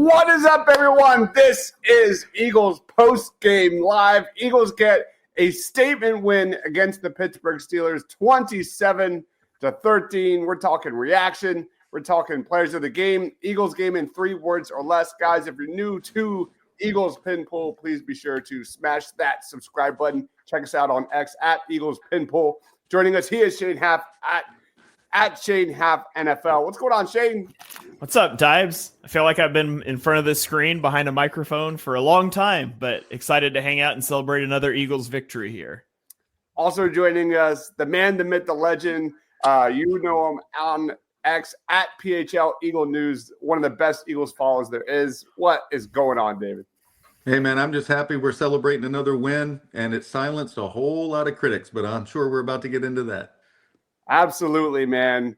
What is up, everyone? This is Eagles Postgame Live. Eagles get a statement win against the Pittsburgh Steelers, 27-13. We're talking reaction. We're talking players of the game. Eagles game in 3 words or less. Guys, if you're new to Eagles Pinpool, please be sure to smash that subscribe button. Check us out on X at Eagles Pinpool. Joining us, he is Shane Haff at Shane Haff NFL. What's going on, Shane? What's up, Deibs? I feel like I've been in front of this screen behind a microphone for a long time, but excited to hang out and celebrate another Eagles victory here. Also joining us, the man, the myth, the legend. You know him on X at PHL Eagle News, one of the best Eagles follows there is. What is going on, David? Hey, man, I'm just happy we're celebrating another win, and it silenced a whole lot of critics, but I'm sure we're about to get into that. Absolutely, man.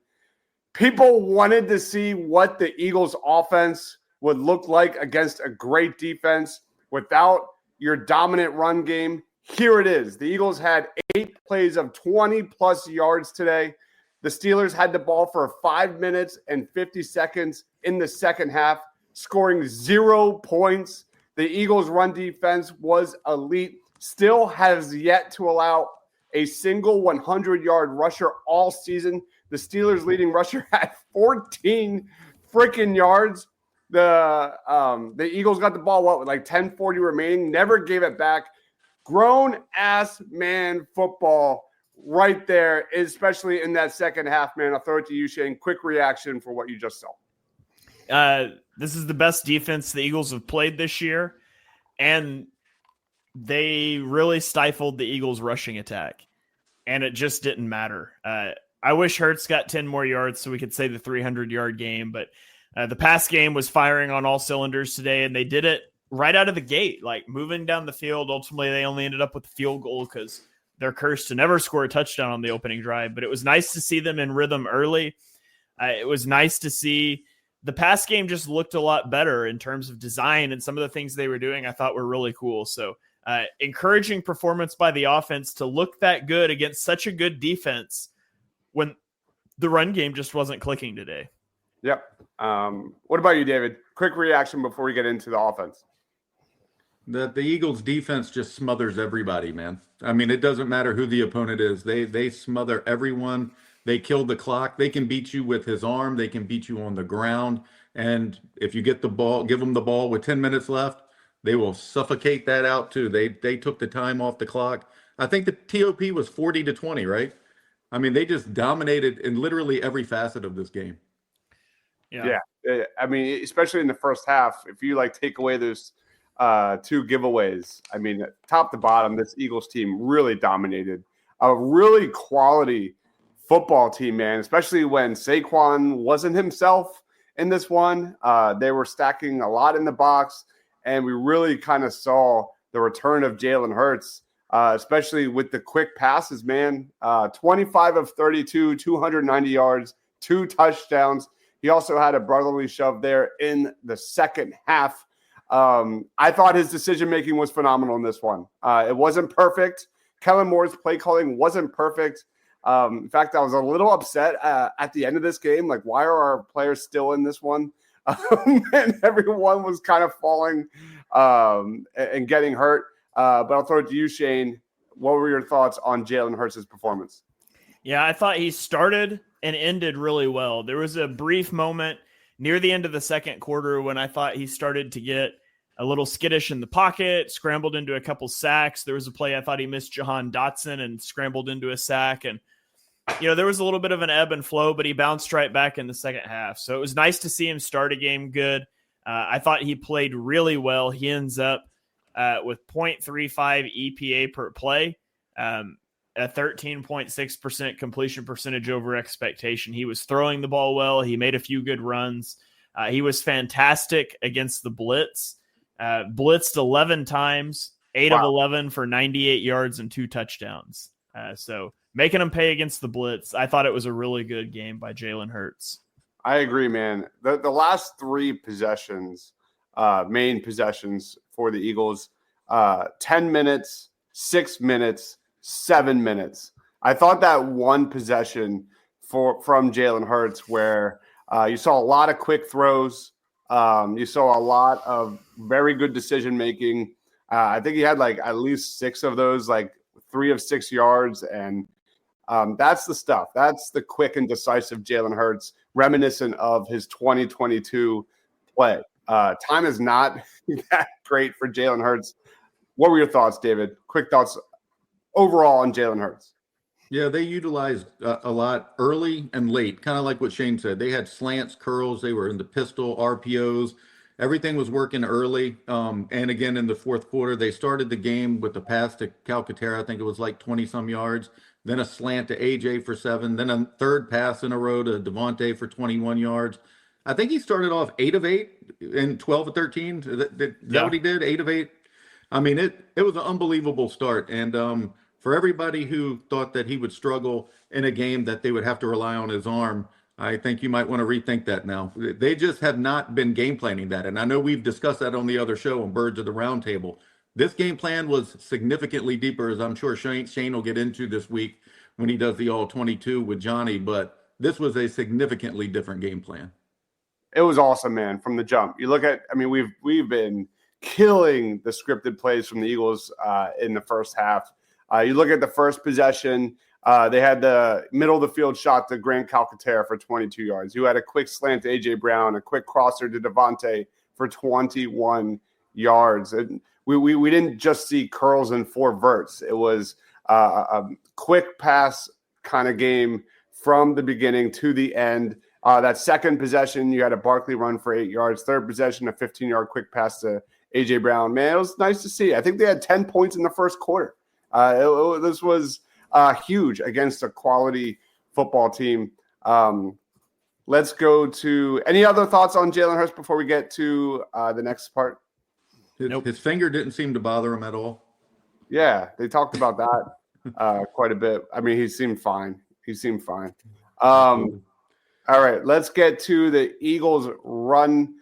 People wanted to see what the Eagles offense would look like against a great defense without your dominant run game. Here it is. The Eagles had 8 plays of 20-plus yards today. The Steelers had the ball for 5 minutes and 50 seconds in the second half, scoring 0 points. The Eagles' run defense was elite, still has yet to allow a single 100-yard rusher all season. The Steelers' leading rusher had 14 freaking yards. The Eagles got the ball, with like 10:40 remaining, never gave it back. Grown-ass man football right there, especially in that second half, man. I'll throw it to you, Shane. Quick reaction for what you just saw. This is the best defense the Eagles have played this year, and they really stifled the Eagles' rushing attack, and it just didn't matter. I wish Hurts got 10 more yards so we could say the 300-yard game, but the pass game was firing on all cylinders today, and they did it right out of the gate, like moving down the field. Ultimately, they only ended up with a field goal because they're cursed to never score a touchdown on the opening drive, but it was nice to see them in rhythm early. It was nice to see the pass game just looked a lot better in terms of design, and some of the things they were doing I thought were really cool. So encouraging performance by the offense to look that good against such a good defense when the run game just wasn't clicking today. Yep. What about you, David? Quick reaction before we get into the offense. The Eagles' defense just smothers everybody, man. I mean, it doesn't matter who the opponent is. They smother everyone. They kill the clock. They can beat you with his arm. They can beat you on the ground. And if you get the ball, give them the ball with 10 minutes left, they will suffocate that out too. They took the time off the clock. I think the TOP was 40-20, right? I mean, they just dominated in literally every facet of this game. Yeah. I mean, especially in the first half, if you take away those 2 giveaways, I mean, top to bottom, this Eagles team really dominated. A really quality football team, man, especially when Saquon wasn't himself in this one. They were stacking a lot in the box, and we really kind of saw the return of Jalen Hurts, especially with the quick passes, man. 25 of 32, 290 yards, 2 touchdowns. He also had a brotherly shove there in the second half. I thought his decision-making was phenomenal in this one. It wasn't perfect. Kellen Moore's play calling wasn't perfect. In fact, I was a little upset at the end of this game. Like, why are our players still in this one? And everyone was kind of falling and getting hurt. But I'll throw it to you, Shane. What were your thoughts on Jalen Hurts' performance? Yeah, I thought he started and ended really well. There was a brief moment near the end of the second quarter when I thought he started to get a little skittish in the pocket, scrambled into a couple sacks. There was a play I thought he missed Jahan Dotson and scrambled into a sack. And, there was a little bit of an ebb and flow, but he bounced right back in the second half. So it was nice to see him start a game good. I thought he played really well. He ends up with 0.35 EPA per play, a 13.6% completion percentage over expectation. He was throwing the ball well. He made a few good runs. He was fantastic against the blitz. Blitzed 11 times, 8 of 11 for 98 yards and 2 touchdowns. So making him pay against the blitz. I thought it was a really good game by Jalen Hurts. I agree, man. The last 3 possessions, main possessions for the Eagles, 10 minutes, 6 minutes, 7 minutes. I thought that one possession from Jalen Hurts where you saw a lot of quick throws, You saw a lot of very good decision making. I think he had like at least 6 of those, like 3 of 6 yards. And that's the stuff. That's the quick and decisive Jalen Hurts, reminiscent of his 2022 play. Time is not that great for Jalen Hurts. What were your thoughts, David? Quick thoughts overall on Jalen Hurts. Yeah, they utilized a lot early and late, kind of like what Shane said. They had slants, curls, they were in the pistol, RPOs. Everything was working early. And again, in the fourth quarter, they started the game with a pass to Calcaterra. I think it was like 20 some yards, then a slant to AJ for 7, then a third pass in a row to Devontae for 21 yards. I think he started off 8 of 8 and 12 of 13. Is that what he did? 8 of 8. I mean, it was an unbelievable start. And for everybody who thought that he would struggle in a game that they would have to rely on his arm, I think you might want to rethink that now. They just have not been game planning that. And I know we've discussed that on the other show on Birds of the Round Table. This game plan was significantly deeper, as I'm sure Shane will get into this week when he does the all 22 with Johnny. But this was a significantly different game plan. It was awesome, man, from the jump. You look at, I mean, we've been killing the scripted plays from the Eagles in the first half. You look at the first possession, they had the middle of the field shot to Grant Calcaterra for 22 yards. You had a quick slant to A.J. Brown, a quick crosser to Devontae for 21 yards. And we didn't just see curls and 4 verts. It was a quick pass kind of game from the beginning to the end. That second possession, you had a Barkley run for 8 yards. Third possession, a 15-yard quick pass to A.J. Brown. Man, it was nice to see. I think they had 10 points in the first quarter. This was huge against a quality football team. Let's go to any other thoughts on Jalen Hurts before we get to the next part? His finger didn't seem to bother him at all. Yeah, they talked about that quite a bit. I mean, he seemed fine. All right, let's get to the Eagles run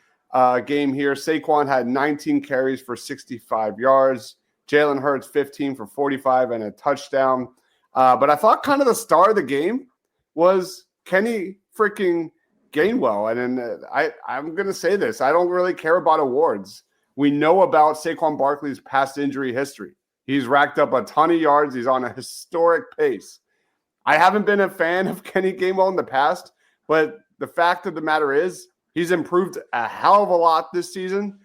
game here. Saquon had 19 carries for 65 yards. Jalen Hurts 15 for 45 and a touchdown. But I thought kind of the star of the game was Kenny freaking Gainwell. And then I'm going to say this. I don't really care about awards. We know about Saquon Barkley's past injury history. He's racked up a ton of yards. He's on a historic pace. I haven't been a fan of Kenny Gainwell in the past, but the fact of the matter is he's improved a hell of a lot this season.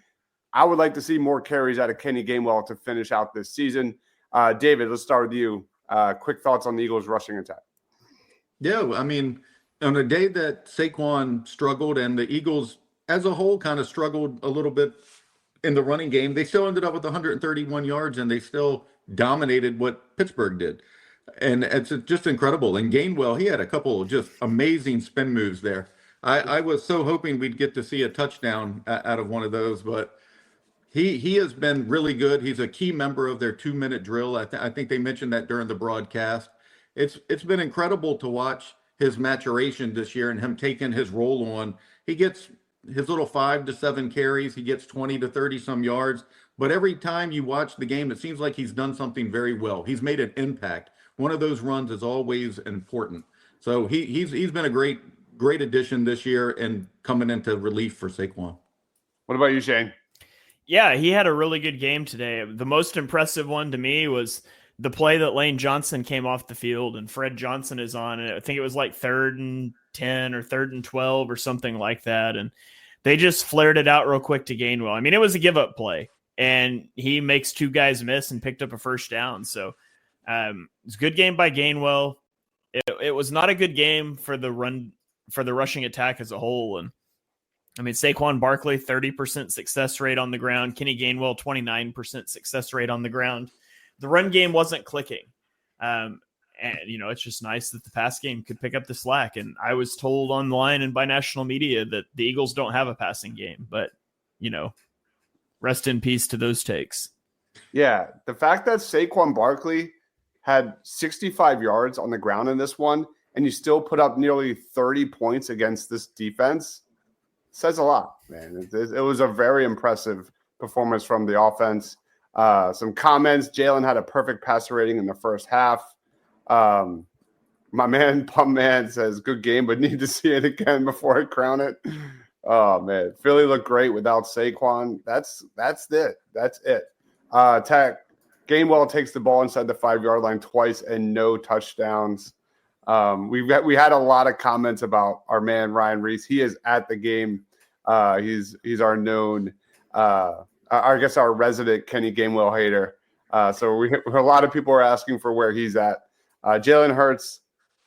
I would like to see more carries out of Kenny Gainwell to finish out this season. David, let's start with you. Quick thoughts on the Eagles' rushing attack. Yeah, I mean, on a day that Saquon struggled and the Eagles as a whole kind of struggled a little bit in the running game, they still ended up with 131 yards and they still dominated what Pittsburgh did. And it's just incredible. And Gainwell, he had a couple of just amazing spin moves there. I was so hoping we'd get to see a touchdown out of one of those, but he has been really good. He's a key member of their 2-minute drill. I think they mentioned that during the broadcast. It's been incredible to watch his maturation this year and him taking his role on. He gets his little 5 to 7 carries. He gets 20 to 30 some yards. But every time you watch the game, it seems like he's done something very well. He's made an impact. One of those runs is always important. So he's been a great addition this year and coming into relief for Saquon. What about you, Shane? Yeah, he had a really good game today. The most impressive one to me was the play that Lane Johnson came off the field and Fred Johnson is on. And I think it was like 3rd and 10 or 3rd and 12 or something like that. And they just flared it out real quick to Gainwell. I mean, it was a give up play and he makes 2 guys miss and picked up a first down. So it's a good game by Gainwell. It was not a good game for the rushing attack as a whole. And I mean, Saquon Barkley, 30% success rate on the ground. Kenny Gainwell, 29% success rate on the ground. The run game wasn't clicking. And, it's just nice that the pass game could pick up the slack. And I was told online and by national media that the Eagles don't have a passing game. But, rest in peace to those takes. Yeah, the fact that Saquon Barkley had 65 yards on the ground in this one, and you still put up nearly 30 points against this defense says a lot, man. It was a very impressive performance from the offense. Some comments. Jalen had a perfect passer rating in the first half. My man, Pump Man, says, good game, but need to see it again before I crown it. Oh man, Philly looked great without Saquon. That's it. That's it. Gainwell takes the ball inside the 5-yard line twice and no touchdowns. We had a lot of comments about our man Ryan Reese. He is at the game. He's our known, I guess our resident Kenny Gainwell hater. So a lot of people are asking for where he's at. Jalen Hurts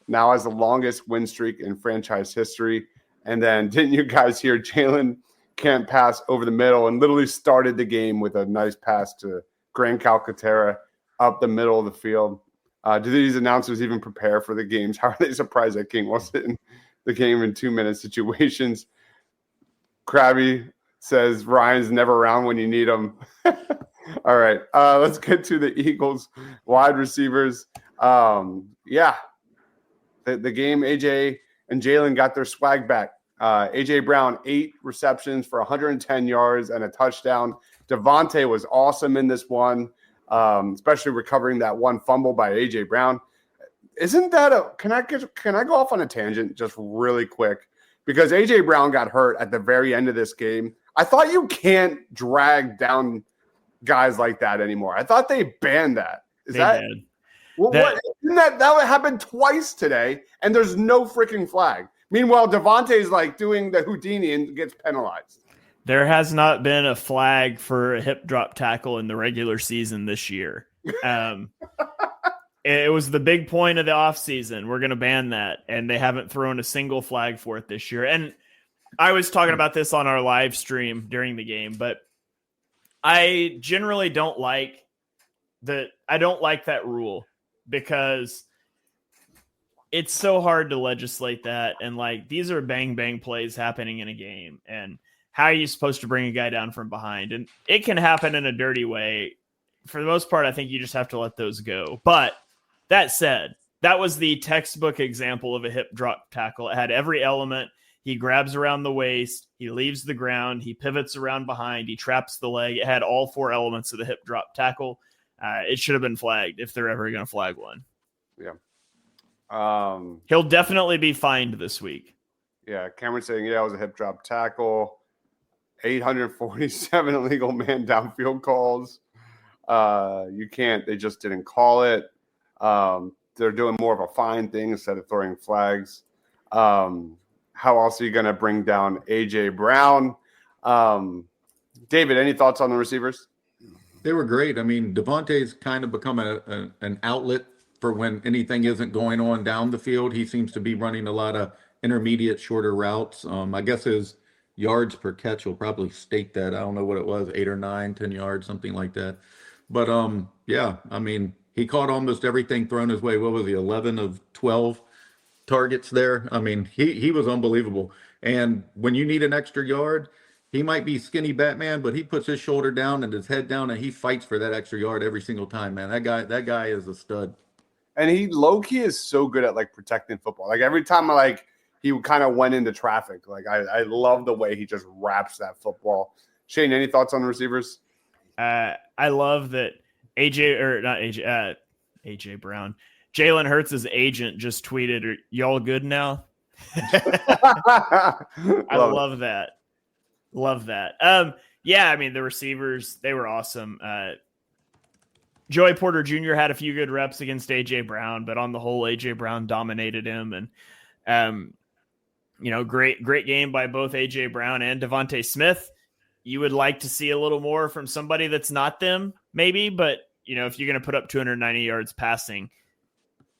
now has the longest win streak in franchise history. And then didn't you guys hear Jalen can't pass over the middle and literally started the game with a nice pass to Grand Calcaterra up the middle of the field. Do these announcers even prepare for the games? How are they surprised that King wasn't in the game in 2-minute situations? Krabby says Ryan's never around when you need him. All right, let's get to the Eagles wide receivers. The game, AJ and Jalen got their swag back. AJ Brown, 8 receptions for 110 yards and a touchdown. Devontae was awesome in this one, especially recovering that one fumble by AJ Brown. Isn't that can I go off on a tangent just really quick? Because AJ Brown got hurt at the very end of this game. I thought you can't drag down guys like that anymore. I thought they banned that. That happened twice today, and there's no freaking flag. Meanwhile, Devontae's like doing the Houdini and gets penalized. There has not been a flag for a hip drop tackle in the regular season this year. It was the big point of the offseason. We're going to ban that, and they haven't thrown a single flag for it this year. And I was talking about this on our live stream during the game, but I generally don't like that rule because it's so hard to legislate that. And like, these are bang, bang plays happening in a game. And how are you supposed to bring a guy down from behind? And it can happen in a dirty way. For the most part, I think you just have to let those go. But that said, that was the textbook example of a hip drop tackle. It had every element. He grabs around the waist. He leaves the ground. He pivots around behind. He traps the leg. It had all 4 elements of the hip drop tackle. It should have been flagged if they're ever going to flag one. Yeah. He'll definitely be fined this week. Yeah. Cameron saying, it was a hip drop tackle. 847 illegal man downfield calls. They just didn't call it. They're doing more of a fine thing instead of throwing flags. How else are you going to bring down AJ Brown? David, any thoughts on the receivers? They were great. I mean, Devontae's kind of become an outlet for when anything isn't going on down the field. He seems to be running a lot of intermediate, shorter routes. I guess his yards per catch will probably state that. I don't know what it was, 8 or 9, 10 yards, something like that. But I mean, he caught almost everything thrown his way. What was he, 11 of 12 targets there? I mean, he was unbelievable. And when you need an extra yard, he might be skinny Batman, but he puts his shoulder down and his head down, and he fights for that extra yard every single time, man. That guy is a stud. And he low-key is so good at like protecting football. Like every time he kind of went into traffic. Like I love the way he just wraps that football. Shane, any thoughts on the receivers? I love that AJ Brown. Jalen Hurts' agent just tweeted, "Are y'all good now?" I love that. Love that. I mean, the receivers, they were awesome. Joey Porter Jr. had a few good reps against AJ Brown, but on the whole, AJ Brown dominated him. And, great game by both AJ Brown and Devontae Smith. You would like to see a little more from somebody that's not them, maybe, but if you're going to put up 290 yards passing,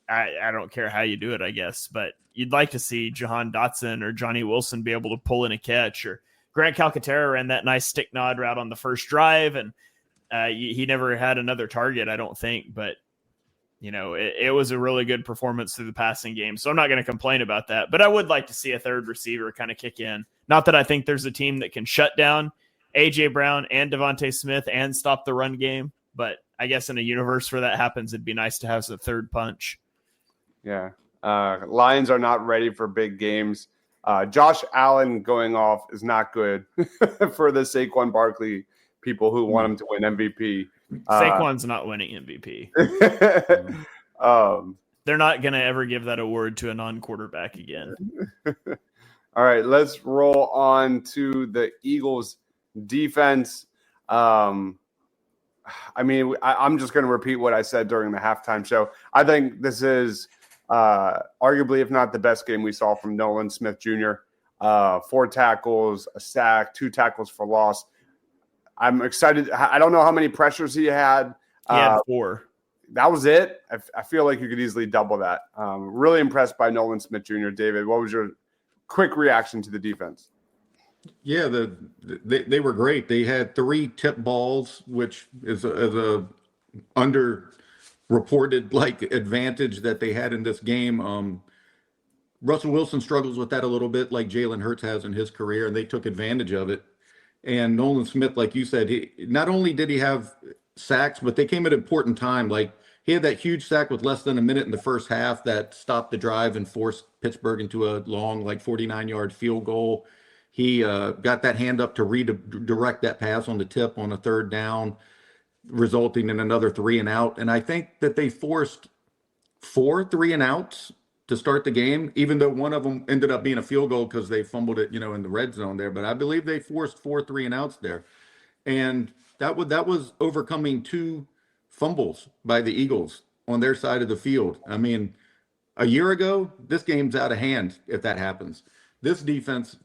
I don't care how you do it, I guess, but you'd like to see Jahan Dotson or Johnny Wilson be able to pull in a catch, or Grant Calcaterra ran that nice stick nod route on the first drive, and he never had another target, I don't think, but it was a really good performance through the passing game. So I'm not going to complain about that, but I would like to see a third receiver kind of kick in. Not that I think there's a team that can shut down AJ Brown and Devontae Smith and stop the run game, but I guess in a universe where that happens, it'd be nice to have a third punch. Yeah. Lions are not ready for big games. Josh Allen going off is not good for the Saquon Barkley people who want him to win MVP. Saquon's not winning MVP. They're not going to ever give that award to a non-quarterback again. All right, let's roll on to the Eagles defense. I'm just going to repeat what I said during the halftime show. I think this is arguably, if not the best game we saw from Nolan Smith Jr. 4 tackles, a sack, 2 tackles for loss. I'm excited. I don't know how many pressures he had. He had 4. That was it. I feel like you could easily double that. Really impressed by Nolan Smith Jr. David, what was your quick reaction to the defense? Yeah, they were great. They had 3 tip balls, which is a underreported advantage that they had in this game. Russell Wilson struggles with that a little bit, like Jalen Hurts has in his career, and they took advantage of it. And Nolan Smith, like you said, he not only did he have sacks, but they came at an important time. Like he had that huge sack with less than a minute in the first half that stopped the drive and forced Pittsburgh into a long, 49-yard field goal. He got that hand up to redirect that pass on the tip on a 3rd down, resulting in another 3 and out. And I think that they forced 4 3 and outs to start the game, even though one of them ended up being a field goal because they fumbled it, in the red zone there. But I believe they forced 4 3 and outs there. And that was overcoming 2 fumbles by the Eagles on their side of the field. I mean, a year ago, this game's out of hand if that happens. This defense,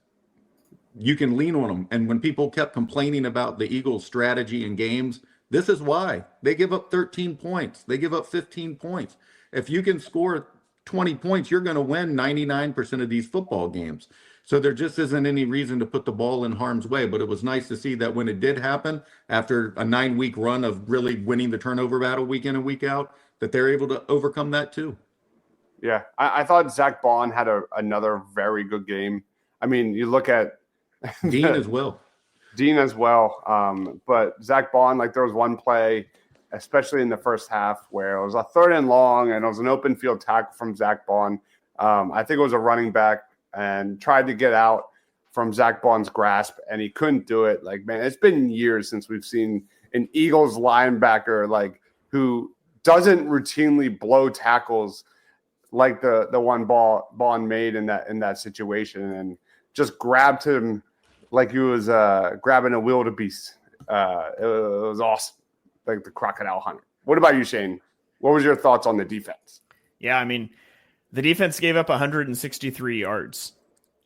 you can lean on them. And when people kept complaining about the Eagles' strategy in games, this is why. They give up 13 points. They give up 15 points. If you can score 20 points, you're going to win 99% of these football games. So there just isn't any reason to put the ball in harm's way. But it was nice to see that when it did happen, after a 9-week run of really winning the turnover battle week in and week out, that they're able to overcome that too. Yeah, I thought Zach Bond had another very good game. I mean, you look at Dean as well. But Zach Bond, there was one play, especially in the first half, where it was a 3rd and long, and it was an open field tackle from Zach Bond. I think it was a running back, and tried to get out from Zach Bond's grasp, and he couldn't do it. Man, it's been years since we've seen an Eagles linebacker who doesn't routinely blow tackles like the one Bond made in that situation, and just grabbed him like he was grabbing a wildebeest. It was awesome, like the crocodile hunter. What about you, Shane? What was your thoughts on the defense? Yeah, I mean, the defense gave up 163 yards.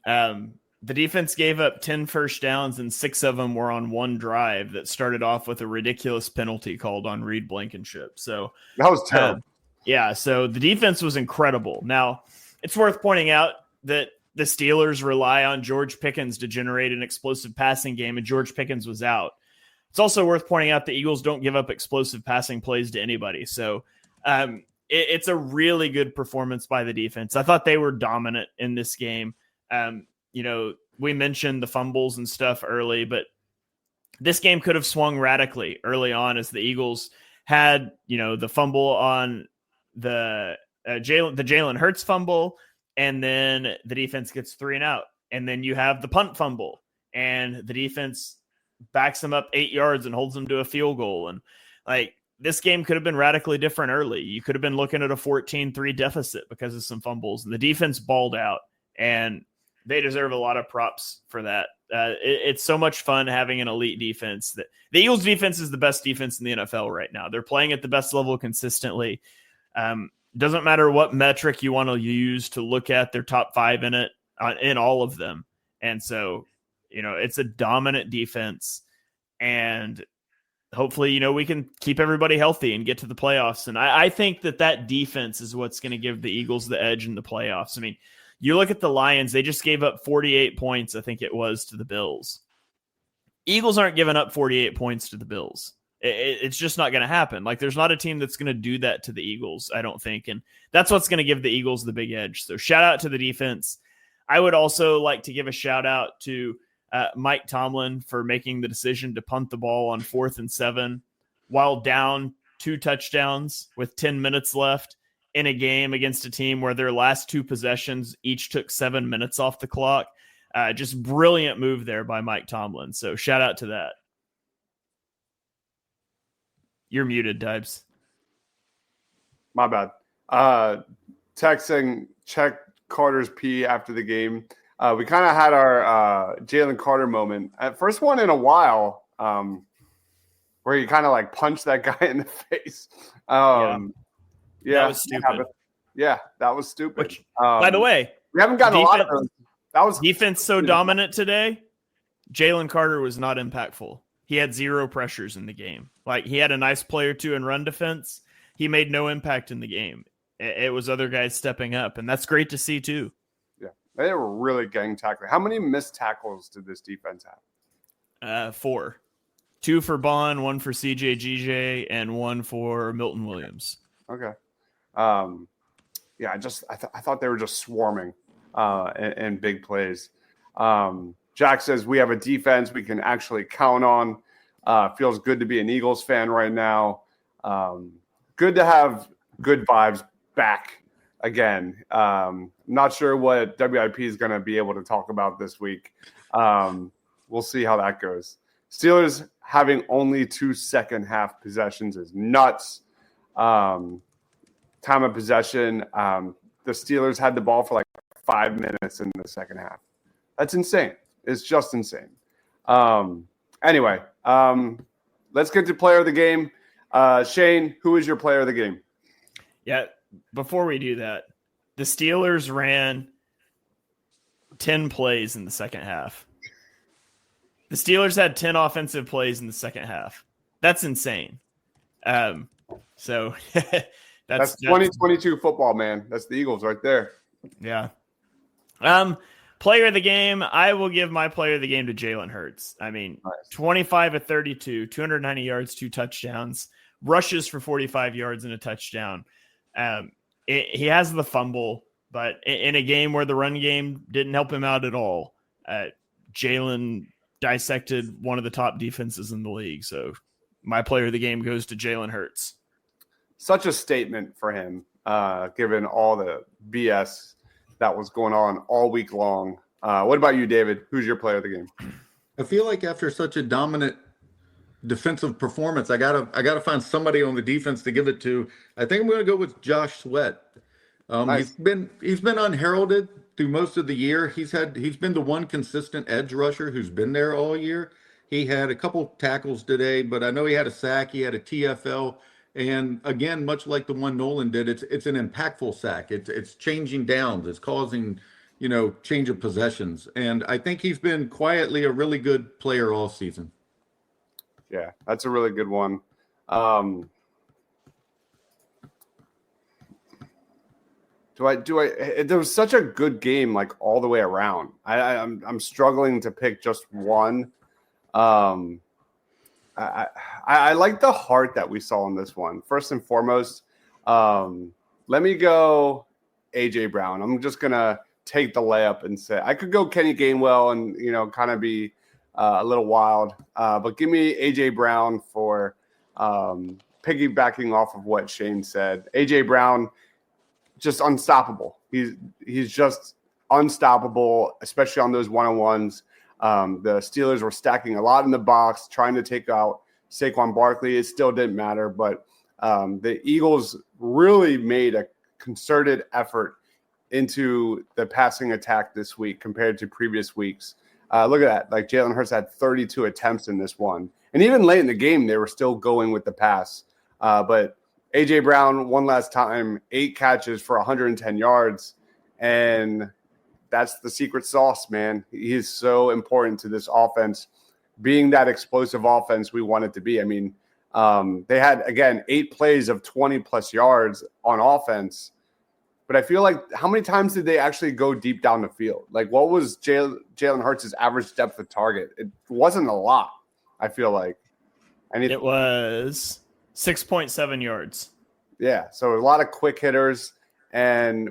The defense gave up 10 first downs, and 6 of them were on one drive that started off with a ridiculous penalty called on Reed Blankenship. So that was terrible. Yeah, so the defense was incredible. Now, it's worth pointing out that the Steelers rely on George Pickens to generate an explosive passing game, and George Pickens was out. It's also worth pointing out the Eagles don't give up explosive passing plays to anybody. So it's a really good performance by the defense. I thought they were dominant in this game. We mentioned the fumbles and stuff early, but this game could have swung radically early on as the Eagles had, the fumble on the Jalen Hurts fumble, and then the defense gets 3 and out. And then you have the punt fumble, and the defense backs them up 8 yards and holds them to a field goal. And this game could have been radically different early. You could have been looking at a 14-3 deficit because of some fumbles, and the defense balled out, and they deserve a lot of props for that. It's so much fun having an elite defense. The Eagles defense is the best defense in the NFL right now. They're playing at the best level consistently. Doesn't matter what metric you want to use to look at their top 5 in all of them. And so, it's a dominant defense, and hopefully, we can keep everybody healthy and get to the playoffs. And I think that defense is what's going to give the Eagles the edge in the playoffs. I mean, you look at the Lions, they just gave up 48 points, I think it was, to the Bills. Eagles aren't giving up 48 points to the Bills. It's just not going to happen. There's not a team that's going to do that to the Eagles, I don't think. And that's what's going to give the Eagles the big edge. So shout out to the defense. I would also like to give a shout out to Mike Tomlin for making the decision to punt the ball on 4th and 7 while down 2 touchdowns with 10 minutes left in a game against a team where their last 2 possessions each took 7 minutes off the clock. Just brilliant move there by Mike Tomlin. So shout out to that. You're muted, Deibs. My bad. Texting, check Carter's P after the game. We kind of had our Jalen Carter moment. First one in a while where he kind of like punched that guy in the face. That was stupid. That was stupid. Which, by the way, we haven't gotten a lot of those. That was defense so dominant today. Jalen Carter was not impactful. He had 0 pressures in the game. Like, he had a nice play or two in run defense. He made no impact in the game. It was other guys stepping up, and that's great to see too. Yeah, they were really getting tackled. How many missed tackles did this defense have? 4. 2 for Bond, 1 for CJ GJ, and 1 for Milton Williams. Okay. I thought they were just swarming in big plays. Jack says we have a defense we can actually count on. Feels good to be an Eagles fan right now. Good to have good vibes back again. Not sure what WIP is going to be able to talk about this week. We'll see how that goes. Steelers having only 2 second-half possessions is nuts. Time of possession, the Steelers had the ball for like 5 minutes in the second half. That's insane. It's just insane. Anyway, let's get to player of the game. Shane, who is your player of the game? Yeah, before we do that, the Steelers ran 10 plays in the second half. The Steelers had 10 offensive plays in the second half. That's insane. So that's 2022 football, man. That's the Eagles right there. Yeah. Player of the game, I will give my player of the game to Jalen Hurts. I mean, nice. 25 of 32, 290 yards, 2 touchdowns, rushes for 45 yards and a touchdown. He has the fumble, but in a game where the run game didn't help him out at all, Jalen dissected one of the top defenses in the league. So my player of the game goes to Jalen Hurts. Such a statement for him, given all the BS that was going on all week long. What about you, David? Who's your player of the game? I feel like after such a dominant defensive performance, I gotta find somebody on the defense to give it to. I think I'm going to go with Josh Sweat. Nice. He's been unheralded through most of the year. He's been the one consistent edge rusher who's been there all year. He had a couple tackles today, but I know he had a sack. He had a TFL. And again, much like the one Nolan did, it's an impactful sack. It's changing downs. It's causing, change of possessions. And I think he's been quietly a really good player all season. Yeah, that's a really good one. There was such a good game, like all the way around. I'm struggling to pick just one. I like the heart that we saw in this one. First and foremost, let me go AJ Brown. I'm just gonna take the layup and say I could go Kenny Gainwell and kind of be a little wild, but give me AJ Brown for piggybacking off of what Shane said. AJ Brown, just unstoppable. He's just unstoppable, especially on those one-on-ones. The Steelers were stacking a lot in the box, trying to take out Saquon Barkley. It still didn't matter, but the Eagles really made a concerted effort into the passing attack this week compared to previous weeks. Look at that. Like Jalen Hurts had 32 attempts in this one. And even late in the game, they were still going with the pass. But A.J. Brown, one last time, 8 catches for 110 yards. And that's the secret sauce, man. He's so important to this offense, being that explosive offense we want it to be. I mean, they had, again, 8 plays of 20-plus yards on offense. But I feel like how many times did they actually go deep down the field? Like, what was Jalen Hurts' average depth of target? It wasn't a lot, I feel like. It was 6.7 yards. Yeah, so a lot of quick hitters and,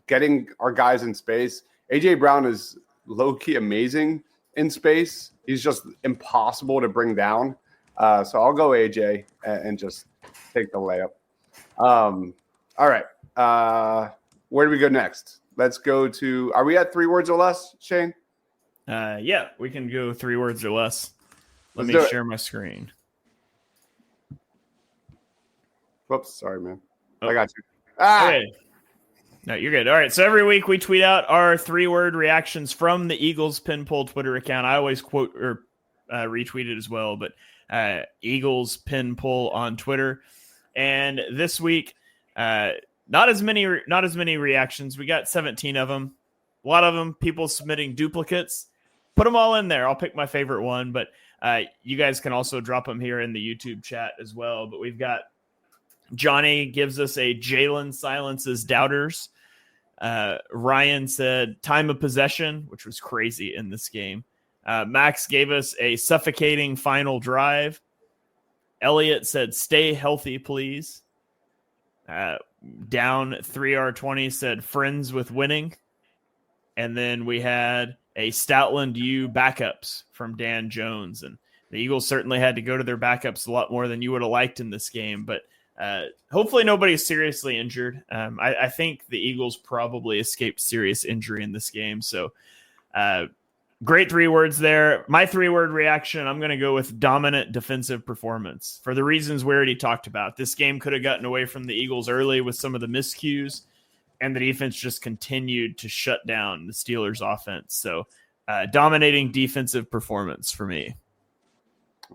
getting our guys in space. A.J. Brown is low-key amazing in space. He's just impossible to bring down. So I'll go A.J. and just take the layup. All right. Where do we go next? Let's go to – are we at 3 words or less, Shane? Yeah, we can go 3 words or less. Let me share my screen. Whoops, sorry, man. Oh. I got you. Okay. No, you're good. All right. So every week we tweet out our 3-word reactions from the Eagles Pin Pull Twitter account. I always quote or retweet it as well, but Eagles Pin Pull on Twitter. And this week, not as many reactions. We got 17 of them. A lot of them people submitting duplicates. Put them all in there. I'll pick my favorite one, but you guys can also drop them here in the YouTube chat as well. But we've got Johnny gives us a Jalen silences doubters. Ryan said time of possession, which was crazy in this game. Max gave us a suffocating final drive. Elliot said stay healthy, please. Down 3R20 said friends with winning. And then we had a Stoutland U backups from Dan Jones. And the Eagles certainly had to go to their backups a lot more than you would have liked in this game. But hopefully nobody's seriously injured. I think the Eagles probably escaped serious injury in this game. So great 3 words there. My 3-word reaction, I'm going to go with dominant defensive performance for the reasons we already talked about. This game could have gotten away from the Eagles early with some of the miscues, and the defense just continued to shut down the Steelers' offense. So dominating defensive performance for me.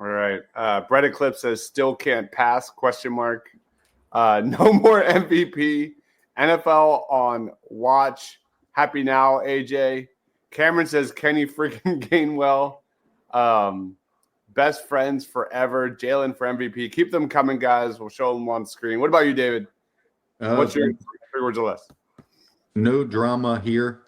All right. Brett Eclipse says still can't pass, ? No more MVP. NFL on watch. Happy now, AJ. Cameron says Kenny freaking Gainwell. Best friends forever. Jalen for MVP. Keep them coming, guys. We'll show them on screen. What about you, David? What's your 3 words or less? No drama here.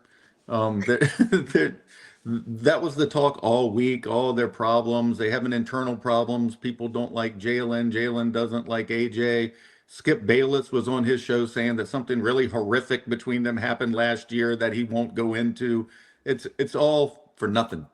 That was the talk all week, all their problems. They have an internal problems. People don't like Jalen. Jalen doesn't like AJ. Skip Bayless was on his show saying that something really horrific between them happened last year that he won't go into. It's all for nothing.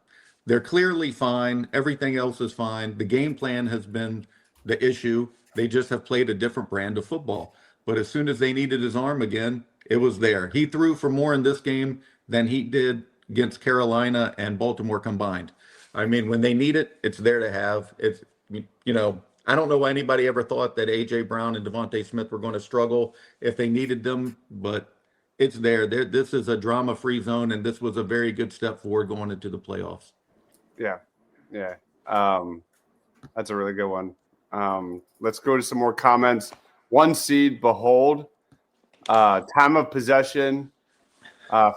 They're clearly fine. Everything else is fine. The game plan has been the issue. They just have played a different brand of football. But as soon as they needed his arm again, it was there. He threw for more in this game than he did against Carolina and Baltimore combined. I mean, when they need it, it's there to have. It's, I don't know why anybody ever thought that A.J. Brown and Devontae Smith were going to struggle if they needed them, but it's there. This is a drama-free zone, and this was a very good step forward going into the playoffs. Yeah. That's a really good one. Let's go to some more comments. 1 seed, behold. Time of possession.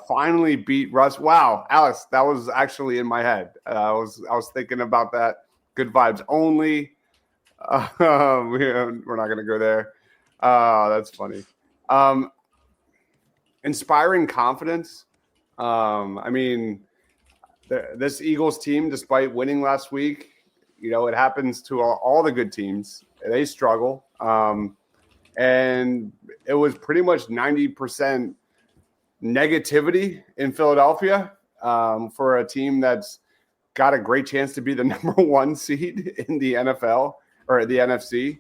Finally beat Russ. Wow, Alex, that was actually in my head. I was thinking about that. Good vibes only. We're not going to go there. That's funny. Inspiring confidence. I mean, this Eagles team, despite winning last week, it happens to all the good teams. They struggle. And it was pretty much 90% negativity in Philadelphia for a team that's got a great chance to be the number 1 seed in the NFL or the NFC,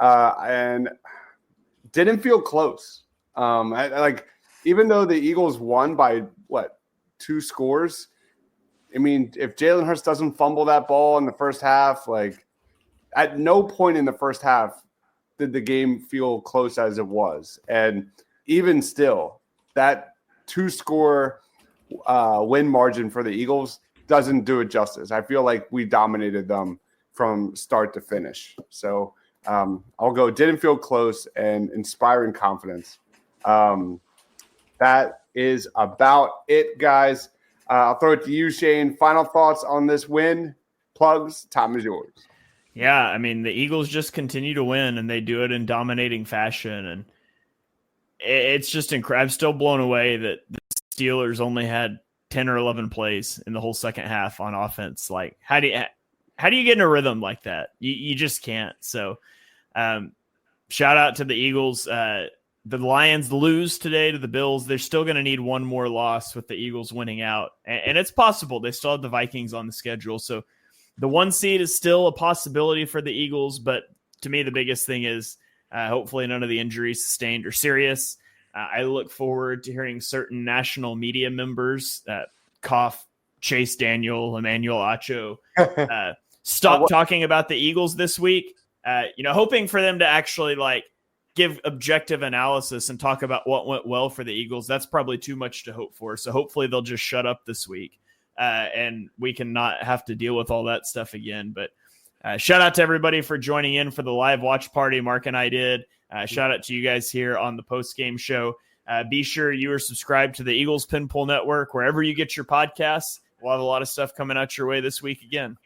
and didn't feel close. Even though the Eagles won by 2 scores, I mean, if Jalen Hurts doesn't fumble that ball in the first half, at no point in the first half did the game feel close as it was. And even still, that 2-score win margin for the Eagles doesn't do it justice. I feel like we dominated them from start to finish. So I'll go didn't feel close and inspiring confidence. That is about it, guys. I'll throw it to you, Shane. Final thoughts on this win. Plugs, time is yours. Yeah, I mean, the Eagles just continue to win, and they do it in dominating fashion. And it's just incredible. I'm still blown away that the Steelers only had 10 or 11 plays in the whole second half on offense. Like, how do you get in a rhythm like that? You just can't. So shout out to the Eagles. The Lions lose today to the Bills. They're still going to need one more loss with the Eagles winning out. And it's possible. They still have the Vikings on the schedule. So the 1 seed is still a possibility for the Eagles. But to me, the biggest thing is hopefully none of the injuries sustained or serious. I look forward to hearing certain national media members, cough, Chase Daniel, Emmanuel Acho, stop talking about the Eagles this week. Hoping for them to actually give objective analysis and talk about what went well for the Eagles, that's probably too much to hope for. So hopefully they'll just shut up this week and we can not have to deal with all that stuff again. But shout out to everybody for joining in for the live watch party Mark and I did. Shout out to you guys here on the post-game show. Be sure you are subscribed to the Eagles Pinpool Network, wherever you get your podcasts. We'll have a lot of stuff coming out your way this week again.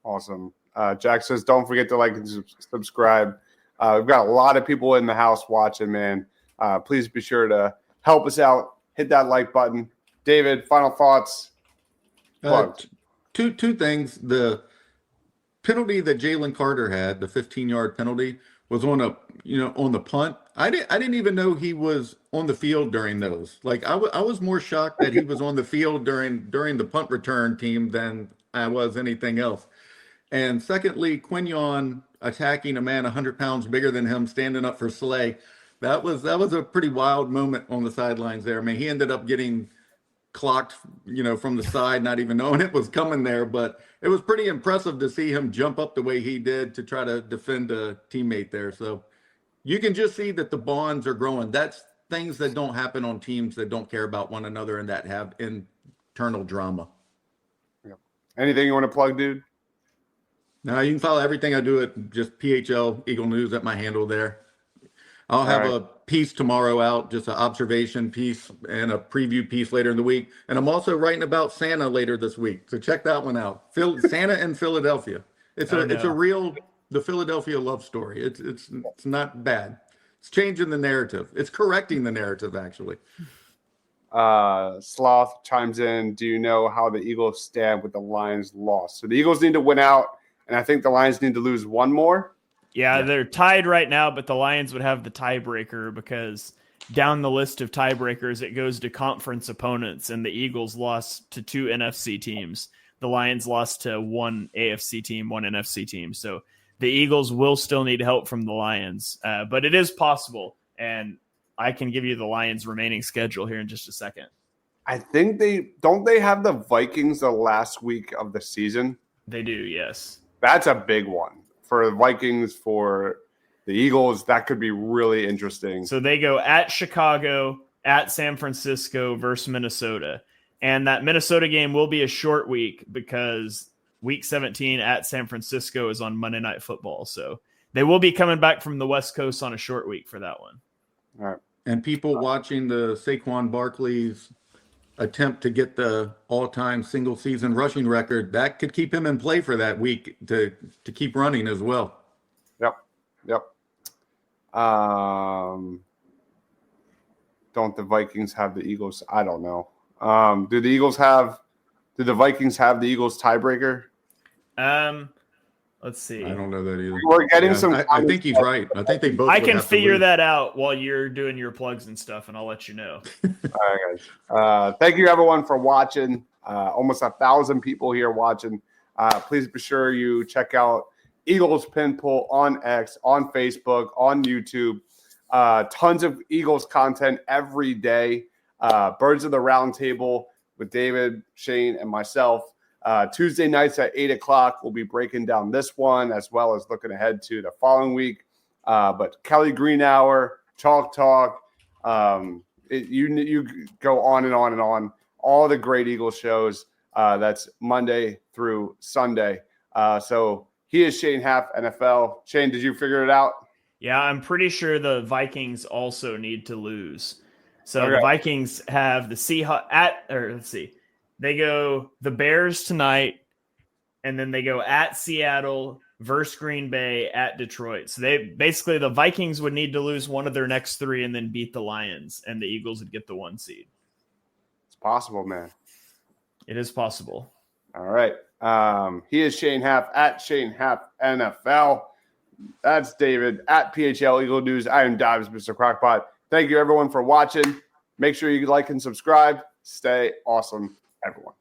Awesome. Jack says, don't forget to like and subscribe. We've got a lot of people in the house watching, man. Please be sure to help us out. Hit that like button. David, final thoughts? Two things. The penalty that Jalen Carter had, the 15-yard penalty, was on the punt. I didn't even know he was on the field during those. Like I was more shocked that he was on the field during the punt return team than I was anything else. And secondly, Quinion attacking a man 100 pounds bigger than him, standing up for Slay. That was a pretty wild moment on the sidelines there. I mean, he ended up getting clocked, from the side, not even knowing it was coming there. But it was pretty impressive to see him jump up the way he did to try to defend a teammate there. So you can just see that the bonds are growing. That's things that don't happen on teams that don't care about one another and that have internal drama. Yep. Anything you want to plug, dude? No, you can follow everything I do at just PHL Eagle News at my handle there. I'll have a piece tomorrow out, just an observation piece and a preview piece later in the week. And I'm also writing about Santa later this week. So check that one out. Santa in Philadelphia. It's a real, the Philadelphia love story. It's not bad. It's changing the narrative. It's correcting the narrative, actually. Sloth chimes in. Do you know how the Eagles stand with the Lions loss? So the Eagles need to win out. And I think the Lions need to lose one more. Yeah, they're tied right now, but the Lions would have the tiebreaker because down the list of tiebreakers, it goes to conference opponents, and the Eagles lost to 2 NFC teams. The Lions lost to 1 AFC team, 1 NFC team. So the Eagles will still need help from the Lions, but it is possible. And I can give you the Lions' remaining schedule here in just a second. I think they have the Vikings the last week of the season. They do, yes. That's a big one for the Vikings, for the Eagles. That could be really interesting. So they go at Chicago, at San Francisco versus Minnesota. And that Minnesota game will be a short week because week 17 at San Francisco is on Monday Night Football. So they will be coming back from the West Coast on a short week for that one. All right. And people watching the Saquon Barkley's attempt to get the all-time single-season rushing record, that could keep him in play for that week to keep running as well. Yep. Don't the Vikings have the Eagles? I don't know. Do the Vikings have the Eagles tiebreaker? Let's see. I don't know that either. We're getting some. I think he's right. I think they both. I can figure that out while you're doing your plugs and stuff, and I'll let you know. All right, guys. Thank you, everyone, for watching. Almost 1,000 people here watching. Please be sure you check out Eagles Pinpool on X, on Facebook, on YouTube. Tons of Eagles content every day. Birds of the Round Table with David, Shane, and myself. Tuesday nights at 8 o'clock, we'll be breaking down this one as well as looking ahead to the following week. But Kelly Green Hour, Chalk Talk, you go on and on and on. All the great Eagles shows. That's Monday through Sunday. So he is Shane Haff, NFL. Shane, did you figure it out? Yeah, I'm pretty sure the Vikings also need to lose. So Okay. The Vikings have the Seahawks they go the Bears tonight, and then they go at Seattle versus Green Bay at Detroit. So the Vikings would need to lose one of their next 3 and then beat the Lions, and the Eagles would get the 1 seed. It's possible, man. It is possible. All right. He is Shane Haff at Shane Haff NFL. That's David at PHL Eagle News. I am Deibs, Mr. Crockpot. Thank you, everyone, for watching. Make sure you like and subscribe. Stay awesome, everyone.